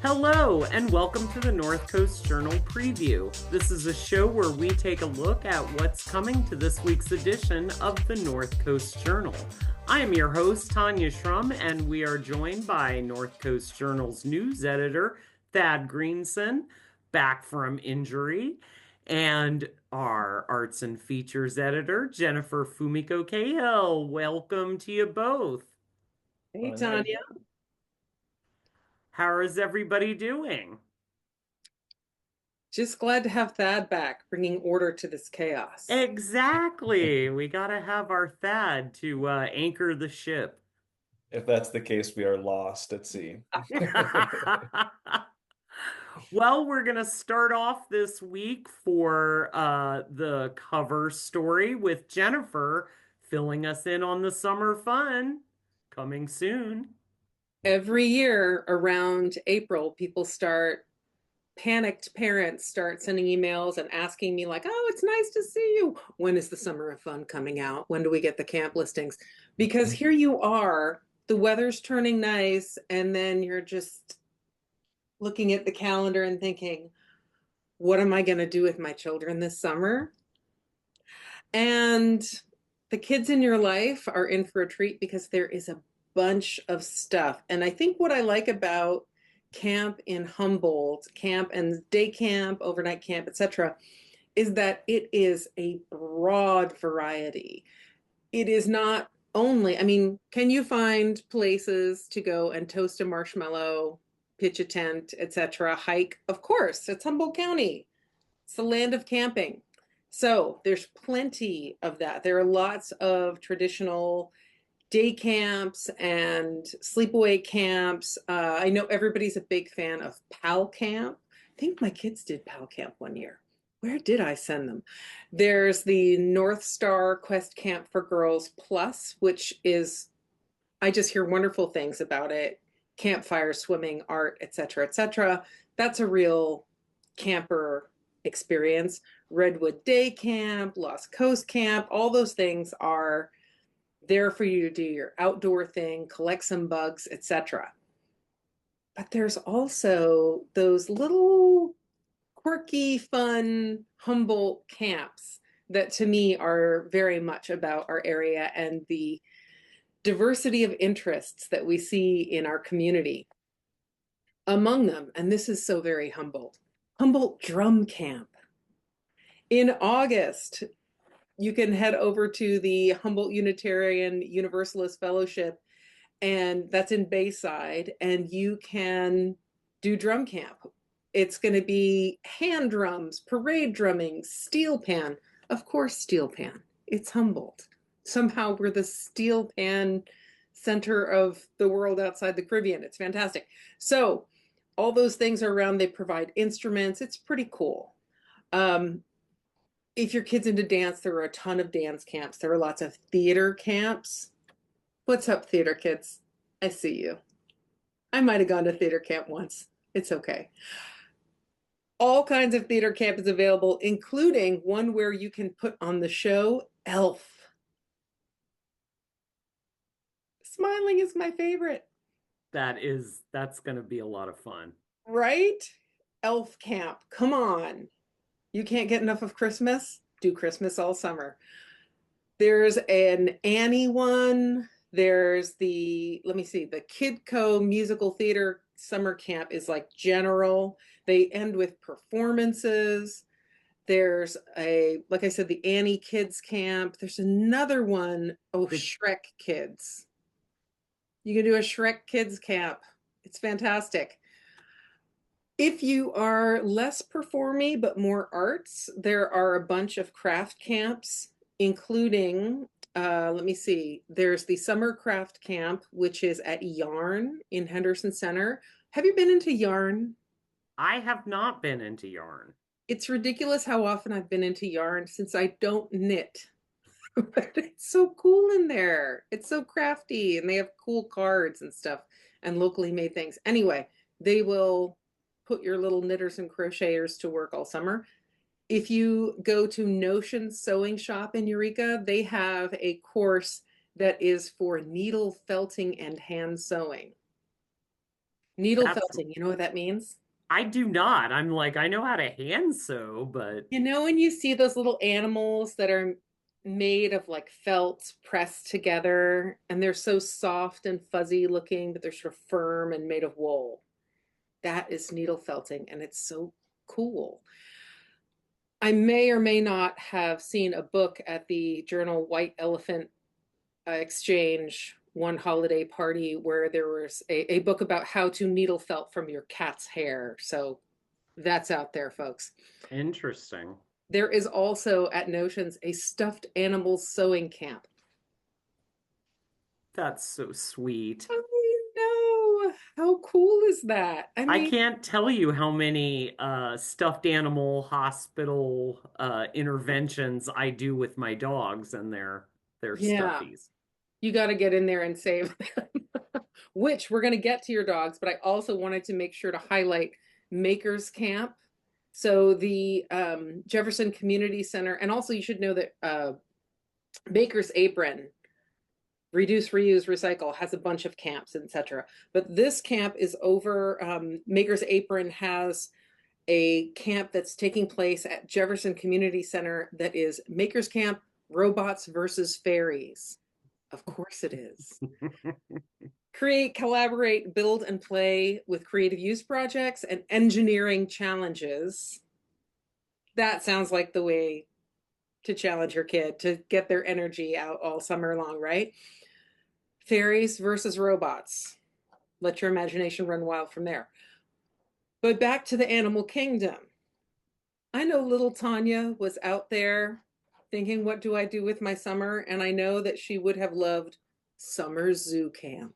Hello, and welcome to the North Coast Journal Preview. This is a show where we take a look at what's coming to this week's edition of the North Coast Journal. I am your host, Tanya Shrum, and we are joined by North Coast Journal's news editor, Thad Greenson, back from injury, and our arts and features editor, Jennifer Fumiko Cahill. Welcome to you both. Hey, Tanya. How is everybody doing? Just glad to have Thad back, bringing order to this chaos. Exactly. We got to have our Thad to anchor the ship. If that's the case, we are lost at sea. Well, we're going to start off this week for the cover story with Jennifer filling us in on the summer fun coming soon. Every year around April, panicked parents start sending emails and asking me like, oh, it's nice to see you. When is the summer of fun coming out? When do we get the camp listings? Because here you are, the weather's turning nice, and then you're just looking at the calendar and thinking, what am I going to do with my children this summer? And the kids in your life are in for a treat because there is a bunch of stuff. And I think what I like about camp in Humboldt, camp and day camp, overnight camp, etc., is that it is a broad variety. It is not only, can you find places to go and toast a marshmallow, pitch a tent, etc., hike? Of course, it's Humboldt County. It's the land of camping. So there's plenty of that. There are lots of traditional day camps and sleepaway camps. I know everybody's a big fan of PAL Camp. I think my kids did PAL Camp one year. Where did I send them? There's the North Star Quest Camp for Girls Plus, which is, I just hear wonderful things about it. Campfire, swimming, art, etc., etc. That's a real camper experience. Redwood Day Camp, Lost Coast Camp, all those things are there for you to do your outdoor thing, collect some bugs, etc. But there's also those little quirky, fun Humboldt camps that to me are very much about our area and the diversity of interests that we see in our community. Among them, and this is so very Humboldt Drum Camp. In August, you can head over to the Humboldt Unitarian Universalist Fellowship, and that's in Bayside, and you can do drum camp. It's going to be hand drums, parade drumming, steel pan. Of course, steel pan. It's Humboldt. Somehow we're the steel pan center of the world outside the Caribbean. It's fantastic. So all those things are around. They provide instruments. It's pretty cool. If your kid's into dance, there are a ton of dance camps. There are lots of theater camps. What's up, theater kids? I see you. I might have gone to theater camp once. It's okay. All kinds of theater camp is available, including one where you can put on the show Elf. Smiling is my favorite. That's going to be a lot of fun. Right? Elf camp. Come on. You can't get enough of Christmas? Do Christmas all summer. There's an Annie one. There's the Kidco Musical Theater Summer Camp is like general. They end with performances. There's like I said, the Annie Kids Camp. There's another one. Oh, Shrek Kids. You can do a Shrek Kids Camp. It's fantastic. If you are less performy but more arts, there are a bunch of craft camps, including, there's the Summer Craft Camp, which is at Yarn in Henderson Center. Have you been into Yarn? I have not been into Yarn. It's ridiculous how often I've been into Yarn since I don't knit. But it's so cool in there. It's so crafty and they have cool cards and stuff and locally made things. Anyway, they will put your little knitters and crocheters to work all summer. If you go to Notion Sewing Shop in Eureka, they have a course that is for needle felting and hand sewing. Needle That's, felting, you know what that means? I do not. I'm like, I know how to hand sew, but You know, when you see those little animals that are made of like felt pressed together and they're so soft and fuzzy looking, but they're sort of firm and made of wool. That is needle felting, and it's so cool. I may or may not have seen a book at the Journal White Elephant Exchange one holiday party where there was a book about how to needle felt from your cat's hair. So that's out there, folks. interesting. There is also at Notions a stuffed animals sewing camp. That's so sweet. I know. How cool is that? I I mean, can't tell you how many stuffed animal hospital interventions I do with my dogs and their yeah, stuffies. you got to get in there and save them, which we're going to get to your dogs, but I also wanted to make sure to highlight Makers Camp. So the Jefferson Community Center, and also you should know that Baker's Apron, Reduce, Reuse, Recycle has a bunch of camps, etc. But this camp is over. Maker's Apron has a camp that's taking place at Jefferson Community Center that is Maker's Camp Robots versus Fairies. Of course it is. Create, collaborate, build, and play with creative use projects and engineering challenges. That sounds like the way to challenge your kid to get their energy out all summer long, right? Fairies versus robots. Let your imagination run wild from there. But back to the animal kingdom. I know little Tanya was out there thinking, what do I do with my summer? And I know that she would have loved summer zoo camp.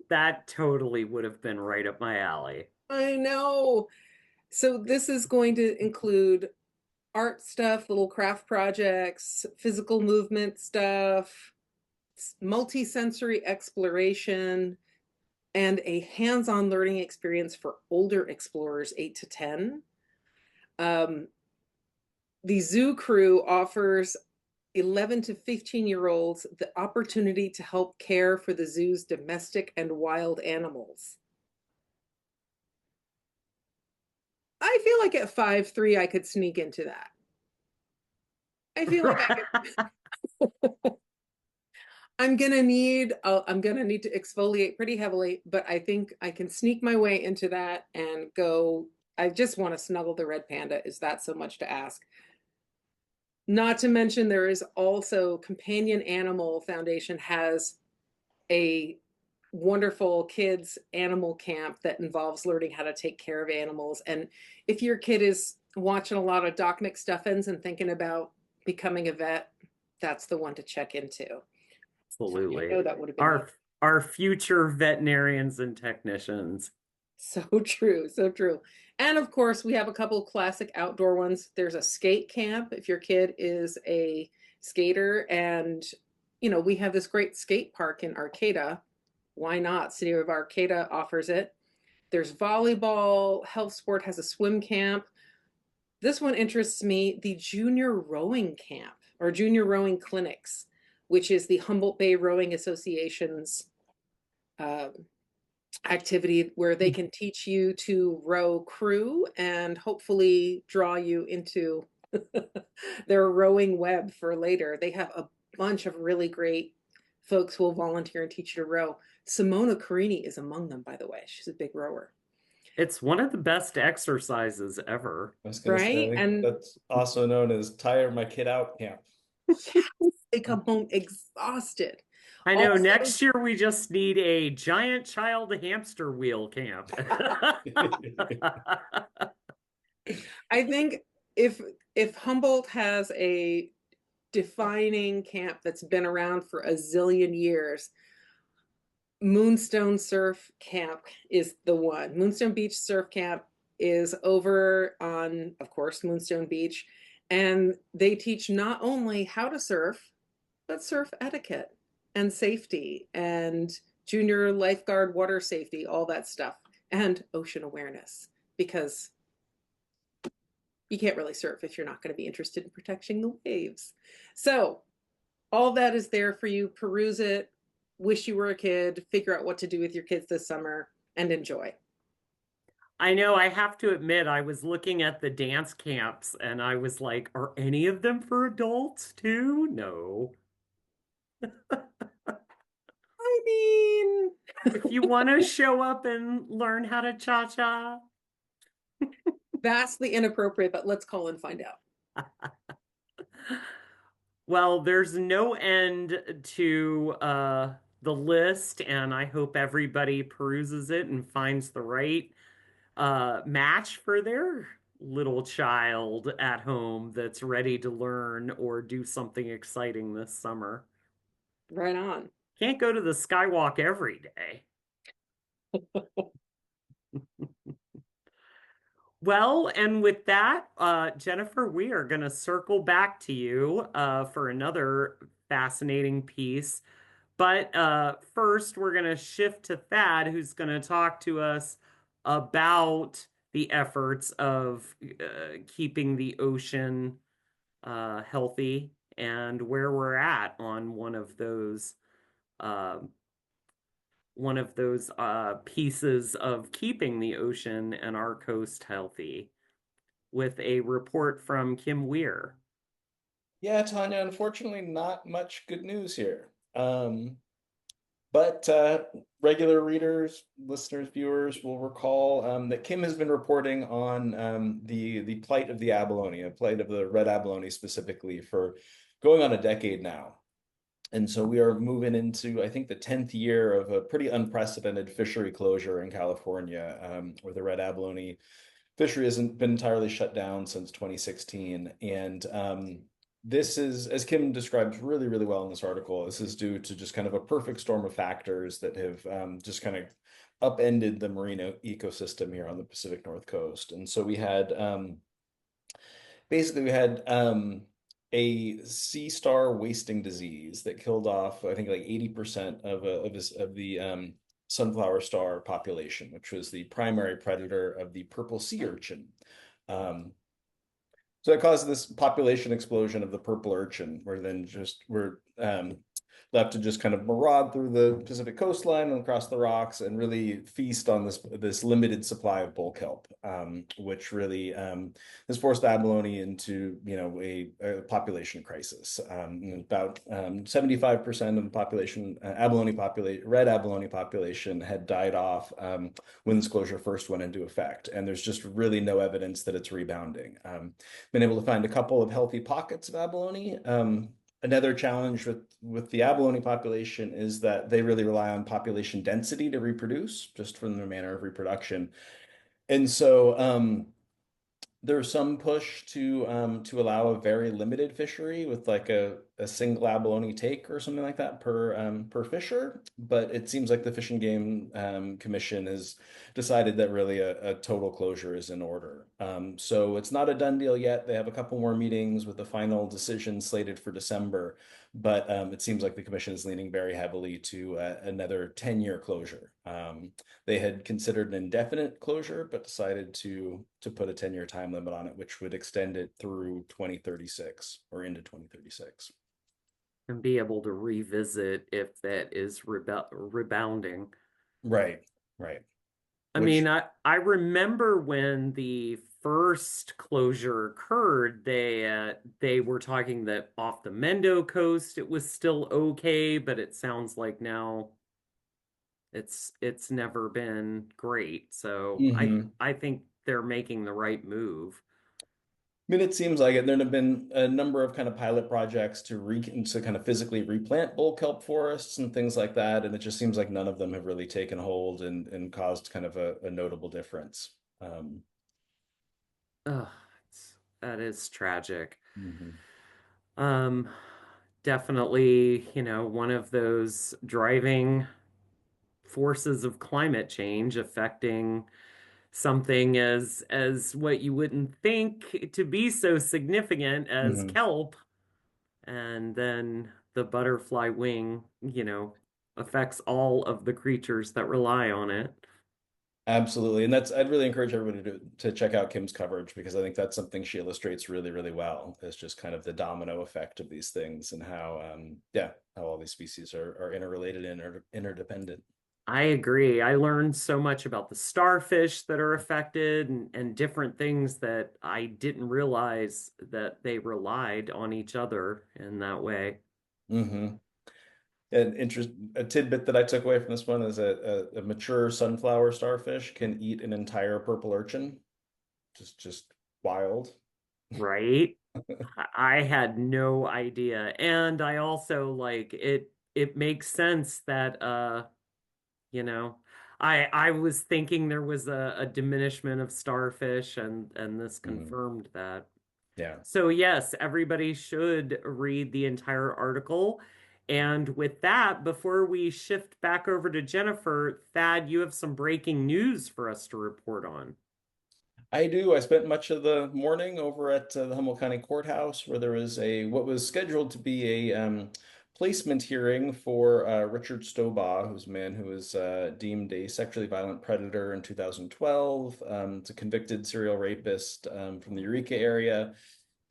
That totally would have been right up my alley. I know. So this is going to include art stuff, little craft projects, physical movement stuff, multi-sensory exploration, and a hands-on learning experience for older explorers 8 to 10. The zoo crew offers 11 to 15-year-olds the opportunity to help care for the zoo's domestic and wild animals. I feel like at 5'3", I could sneak into that. I feel like I could. I'm gonna need to exfoliate pretty heavily, but I think I can sneak my way into that and go. I just want to snuggle the red panda. Is that so much to ask? Not to mention there is also Companion Animal Foundation has a wonderful kids animal camp that involves learning how to take care of animals. And if your kid is watching a lot of Doc McStuffins and thinking about becoming a vet, that's the one to check into. I Absolutely. know that would have been Our future veterinarians and technicians. so true, so true. And of course, we have a couple of classic outdoor ones. There's a skate camp if your kid is a skater. And, you know, we have this great skate park in Arcata. Why not? City of Arcata offers it. There's volleyball. Health Sport has a swim camp. This one interests me, the junior rowing camp or junior rowing clinics, which is the Humboldt Bay Rowing Association's uh, activity where they can teach you to row crew and hopefully draw you into their rowing web for later. They have a bunch of really great folks who will volunteer and teach you to row. Simona Carini is among them, by the way. She's a big rower. It's one of the best exercises ever. I was gonna Right? say And that's also known as tire my kid out camp. they come home exhausted. I know Also, next year we just need a giant child hamster wheel camp. I think if Humboldt has a defining camp that's been around for a zillion years, Moonstone Surf Camp is the one. Moonstone Beach Surf Camp is over on, of course, Moonstone Beach. And they teach not only how to surf, but surf etiquette and safety and junior lifeguard water safety, all that stuff, and ocean awareness, because you can't really surf if you're not going to be interested in protecting the waves. So, all that is there for you. Peruse it, wish you were a kid, figure out what to do with your kids this summer, and enjoy. I know I have to admit, I was looking at the dance camps and I was like, are any of them for adults too? No. I mean, If you want to show up and learn how to cha-cha. vastly inappropriate, but let's call and find out. Well, there's no end to the list, and I hope everybody peruses it and finds the right match for their little child at home that's ready to learn or do something exciting this summer. Right on. Can't go to the skywalk every day. Well, and with that, Jennifer, we are going to circle back to you for another fascinating piece. But first, we're going to shift to Thad, who's going to talk to us about the efforts of keeping the ocean healthy and where we're at on uh, one of those pieces of keeping the ocean and our coast healthy with a report from Kim Weir. Yeah, Tanya, unfortunately, not much good news here. But regular readers, listeners, viewers will recall that Kim has been reporting on the plight of the abalone, a plight of the red abalone specifically, for going on a decade now. And so we are moving into, I think, the 10th year of a pretty unprecedented fishery closure in California, where the red abalone fishery hasn't been entirely shut down since 2016. And this is, as Kim describes really, really well in this article, this is due to just kind of a perfect storm of factors that have just kind of upended the marine ecosystem here on the Pacific North Coast. And so we had a sea star wasting disease that killed off, I think, like 80% of the sunflower star population, which was the primary predator of the purple sea urchin. Um, so it caused this population explosion of the purple urchin, where then just we're left to just kind of maraud through the Pacific coastline and across the rocks and really feast on this limited supply of bull kelp, which really has forced abalone into a population crisis. About 75% of the population, red abalone population, had died off when this closure first went into effect, and there's just really no evidence that it's rebounding. Been able to find a couple of healthy pockets of abalone. Another challenge with the abalone population is that they really rely on population density to reproduce, just from their manner of reproduction. And so there's some push to allow a very limited fishery with like a single abalone take or something like that per fisher, but it seems like the Fish and Game Commission has decided that really a total closure is in order. So it's not a done deal yet. They have a couple more meetings with the final decision slated for December, but it seems like the commission is leaning very heavily to another 10-year closure. They had considered an indefinite closure, but decided to put a 10-year time limit on it, which would extend it through 2036 or into 2036. And be able to revisit if that is rebounding. Right, right. I mean, Which, I remember when the first closure occurred, they were talking that off the Mendo coast it was still okay, but it sounds like now it's never been great. So mhm. I think they're making the right move. I mean, it seems like it. There have been a number of kind of pilot projects to kind of physically replant bull kelp forests and things like that, and it just seems like none of them have really taken hold and caused kind of a notable difference. Ugh, that is tragic. Mhm. Um, Definitely, one of those driving forces of climate change affecting something as what you wouldn't think to be so significant as Hmm. kelp, and then the butterfly wing, affects all of the creatures that rely on it. Absolutely. And I'd really encourage everybody to check out Kim's coverage because I think that's something she illustrates really, really well. Is just kind of the domino effect of these things and how, yeah, how all these species are interrelated and interdependent. I agree. I learned so much about the starfish that are affected and different things that I didn't realize that they relied on each other in that way. Hmm. A tidbit that I took away from this one is a mature sunflower starfish can eat an entire purple urchin. Just wild. Right? I had no idea. And I also like it makes sense that you know, I was thinking there was a diminishment of starfish and this Mhm. confirmed that. Yeah. So yes, everybody should read the entire article. And with that, before we shift back over to Jennifer, Thad, you have some breaking news for us to report on. I do. I spent much of the morning over at the Humboldt County Courthouse where there was what was scheduled to be a placement hearing for Richard Stobaugh, who's a man who was deemed a sexually violent predator in 2012. It's a convicted serial rapist from the Eureka area.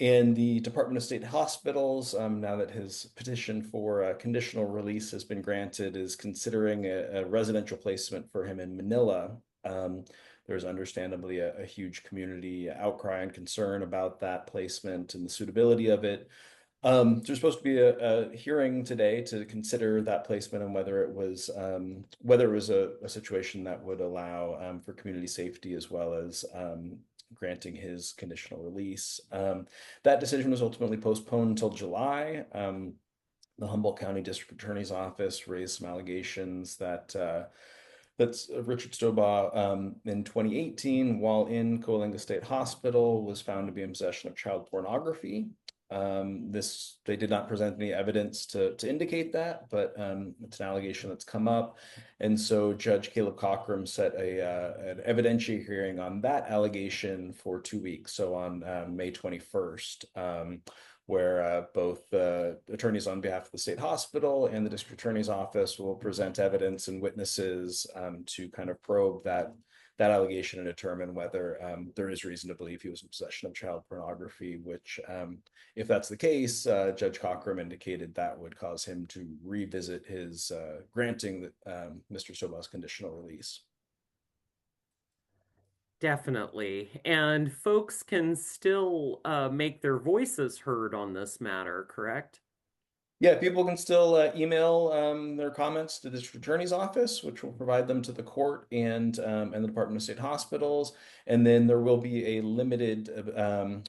And the Department of State Hospitals, now that his petition for conditional release has been granted, is considering a residential placement for him in Manila. There's understandably a huge community outcry and concern about that placement and the suitability of it. There's supposed to be a hearing today to consider that placement and whether it was a situation that would allow for community safety as well as granting his conditional release. That decision was ultimately postponed until July. The Humboldt County District Attorney's Office raised some allegations that's Richard Stobaugh in 2018, while in Coalinga State Hospital, was found to be in possession of child pornography. They did not present any evidence to indicate that, but it's an allegation that's come up, and so Judge Caleb Cochran set an evidentiary hearing on that allegation for 2 weeks, so on May 21st. Where both attorneys on behalf of the state hospital and the district attorney's office will present evidence and witnesses to kind of probe that allegation and determine whether there is reason to believe he was in possession of child pornography, which, if that's the case, Judge Cochran indicated that would cause him to revisit his granting Mr. Sobaugh's conditional release. Definitely. And folks can still make their voices heard on this matter, correct? Yeah, people can still email their comments to the district attorney's office, which will provide them to the court and the Department of State Hospitals. And then there will be a limited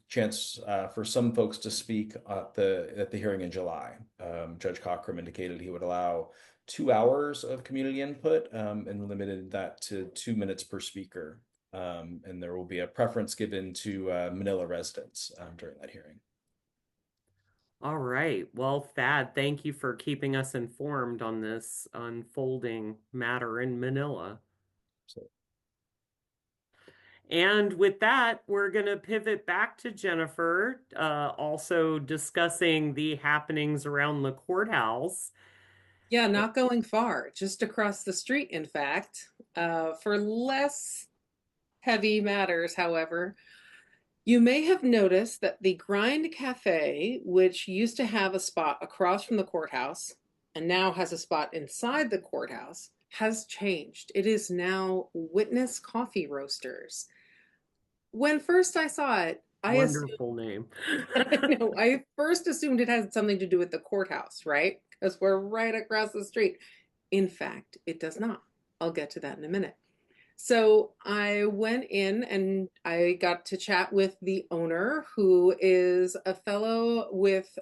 chance for some folks to speak at the hearing in July. Judge Cochran indicated he would allow 2 hours of community input and limited that to 2 minutes per speaker. And there will be a preference given to Manila residents during that hearing. All right. Well, Thad, thank you for keeping us informed on this unfolding matter in Manila. So. And with that, we're going to pivot back to Jennifer, also discussing the happenings around the courthouse. Yeah, not going far, just across the street, in fact. For less heavy matters, however, you may have noticed that the Grind Cafe, which used to have a spot across from the courthouse and now has a spot inside the courthouse, has changed. It is now Witness Coffee Roasters. When first I saw it, I assumed, Wonderful name. I know, I first assumed it had something to do with the courthouse, right? Because we're right across the street. In fact, it does not. I'll get to that in a minute. So I went in and I got to chat with the owner, who is a fellow with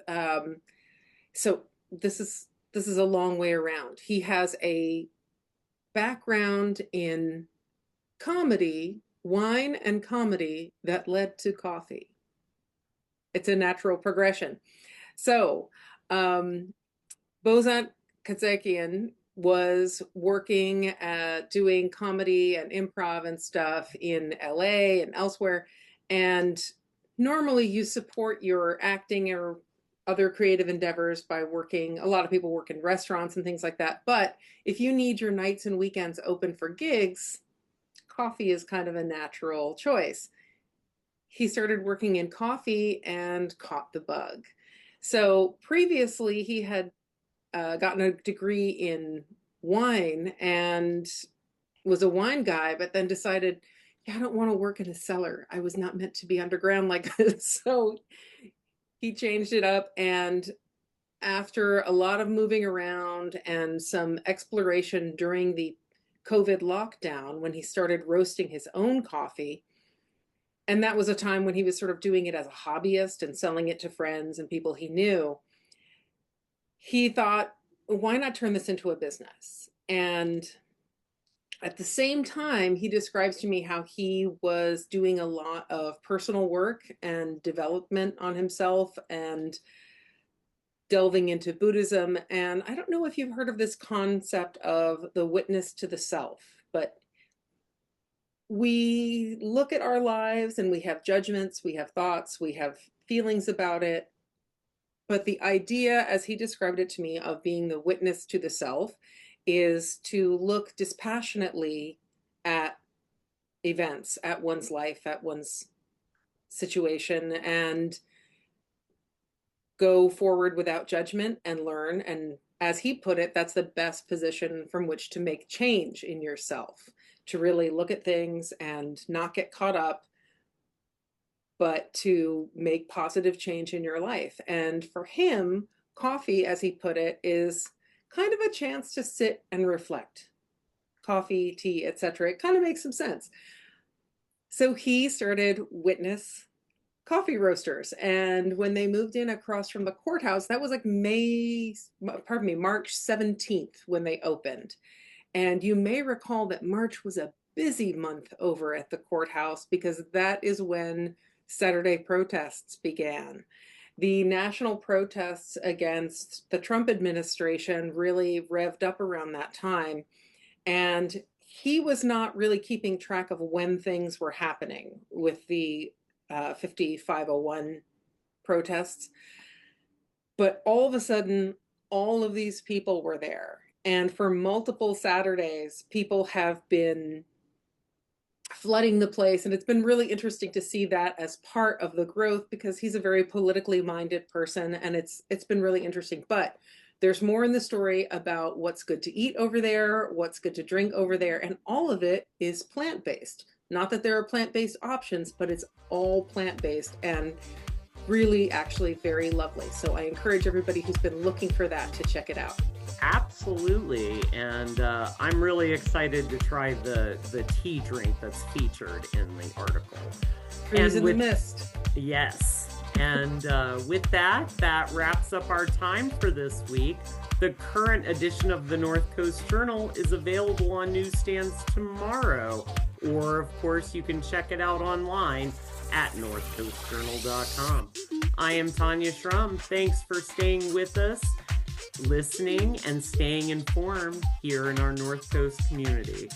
so this is a long way around. He has a background in comedy, wine and comedy that led to coffee. It's a natural progression. So, Bozant Kazakian was working at doing comedy and improv and stuff in LA and elsewhere. And normally you support your acting or other creative endeavors by working. A lot of people work in restaurants and things like that. But if you need your nights and weekends open for gigs, coffee is kind of a natural choice. He started working in coffee and caught the bug. So previously, he had gotten a degree in wine and was a wine guy, but then decided, yeah, I don't want to work in a cellar. I was not meant to be underground like this. So he changed it up. And after a lot of moving around and some exploration during the COVID lockdown, when he started roasting his own coffee, and that was a time when he was sort of doing it as a hobbyist and selling it to friends and people he knew, he thought, why not turn this into a business? And at the same time, he describes to me how he was doing a lot of personal work and development on himself and delving into Buddhism. And I don't know if you've heard of this concept of the witness to the self, but we look at our lives and we have judgments, we have thoughts, we have feelings about it. But the idea, as he described it to me, of being the witness to the self is to look dispassionately at events, at one's life, at one's situation, and go forward without judgment and learn. And as he put it, that's the best position from which to make change in yourself, to really look at things and not get caught up, but to make positive change in your life. And for him, coffee, as he put it, is kind of a chance to sit and reflect. Coffee, tea, etc. It kind of makes some sense. So he started Witness Coffee Roasters. And when they moved in across from the courthouse, that was like March 17th when they opened. And you may recall that March was a busy month over at the courthouse because that is when Saturday protests began. The national protests against the Trump administration really revved up around that time. And he was not really keeping track of when things were happening with the 5501 protests. But all of a sudden, all of these people were there. And for multiple Saturdays, people have been flooding the place. And it's been really interesting to see that as part of the growth because he's a very politically minded person. And it's been really interesting. But there's more in the story about what's good to eat over there, what's good to drink over there. And all of it is plant-based. Not that there are plant-based options, but it's all plant-based and really actually very lovely. So I encourage everybody who's been looking for that to check it out. Absolutely. And I'm really excited to try the tea drink that's featured in the article. Trees in the mist. Yes. And with that wraps up our time for this week. The current edition of the North Coast Journal is available on newsstands tomorrow. Or, of course, you can check it out online at northcoastjournal.com. I am Tanya Schrum. Thanks for staying with us, listening, and staying informed here in our North Coast community.